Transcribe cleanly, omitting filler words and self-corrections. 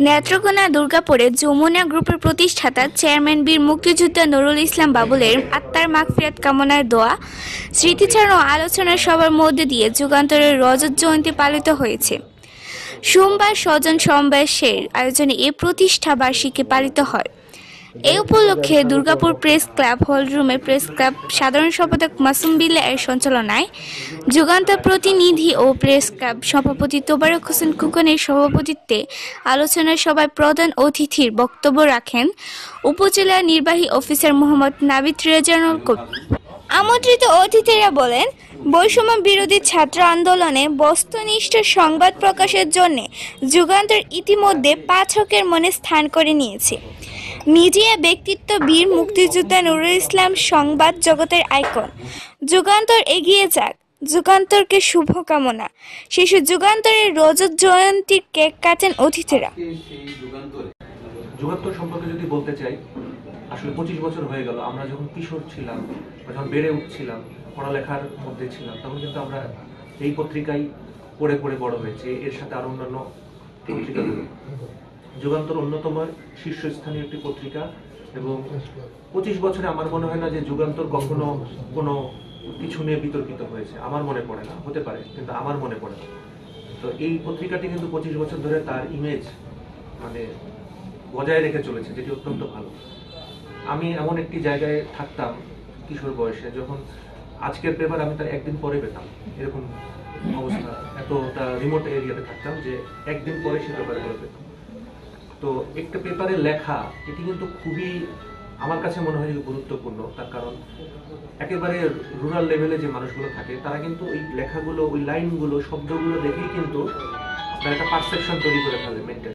নেত্রকোনা দুর্গাপুরে যমুনা গ্রুপের প্রতিষ্ঠাতা চেয়ারম্যান বীর মুক্তিযোদ্ধা নুরুল ইসলাম বাবুলের আত্মার মাগফিরাত কামনার দোয়া, স্মৃতিচারণ ও আলোচনা সভার মধ্যে দিয়ে যুগান্তরের রজত জয়ন্তী পালিত হয়েছে। সোমবার স্বজন সমাবেশের আয়োজনে এ প্রতিষ্ঠা বার্ষিকী পালিত হয়। এ উপলক্ষে দুর্গাপুর প্রেস ক্লাব হলরুমে প্রেস ক্লাব সাধারণ সম্পাদক মাসুম বিল্লাহ এর সঞ্চালনায়, যুগান্তর প্রতিনিধি ও প্রেস ক্লাব সভাপতি তোবারক হোসেন খোকনের সভাপতিত্বে আলোচনা সভায় প্রধান অতিথির বক্তব্য রাখেন উপজেলা নির্বাহী অফিসার মোহাম্মদ নাবিদ রেজানুল কবির। আমন্ত্রিত অতিথিরা বলেন, বৈষম্য বিরোধী ছাত্র আন্দোলনে বস্তুনিষ্ঠ সংবাদ প্রকাশের জন্য যুগান্তর ইতিমধ্যে পাঠকের মনে স্থান করে নিয়েছে। মিডিয়া ব্যক্তিত্ব বীর মুক্তিযোদ্ধা নুরুল ইসলাম সংবাদ জগতের আইকন। যুগান্তর এগিয়ে যাক, যুগান্তরকে শুভকামনা। শিশু যুগান্তরের রজত জয়ন্তীর কেক কাটেন অতিথিরা। যুগান্তর সম্পর্কে যদি বলতে চাই, আসলে 25 বছর হয়ে গেল। আমরা যখন কিশোর ছিলাম বা যখন বেড়ে উঠছিলাম, পড়ালেখার মধ্যে ছিলাম, তখন কিন্তু আমরা এই পত্রিকায় পড়ে পড়ে বড় হয়েছে। এর সাথে আরো অন্যান্য পত্রিকাগুলো। যুগান্তর অন্যতম শীর্ষস্থানীয় একটি পত্রিকা এবং 25 বছরে আমার মনে হয় না যে যুগান্তর কখনো কোনো কিছু নিয়ে বিতর্কিত হয়েছে। আমার মনে পড়ে না, হতে পারে, কিন্তু আমার মনে পড়ে না। তো এই পত্রিকাটি কিন্তু 25 বছর ধরে তার ইমেজ মানে বজায় রেখে চলেছে, যেটি অত্যন্ত ভালো। আমি এমন একটি জায়গায় থাকতাম কিশোর বয়সে, যখন আজকের পেপার আমি তার একদিন পরে পেতাম, এরকম অবস্থা। এতটা রিমোট এরিয়াতে থাকতাম যে একদিন পরে সে পেপারগুলো পেতাম। তো একটা পেপারে লেখা, এটি কিন্তু খুবই আমার কাছে মনে হয় গুরুত্বপূর্ণ। তার কারণ একেবারে রুরাল লেভেলে যে মানুষগুলো থাকে, তারা কিন্তু ওই লেখাগুলো, ওই লাইনগুলো, শব্দগুলো দেখেই কিন্তু একটা পারসেপশন তৈরি করে ফেলে মেন্টালি।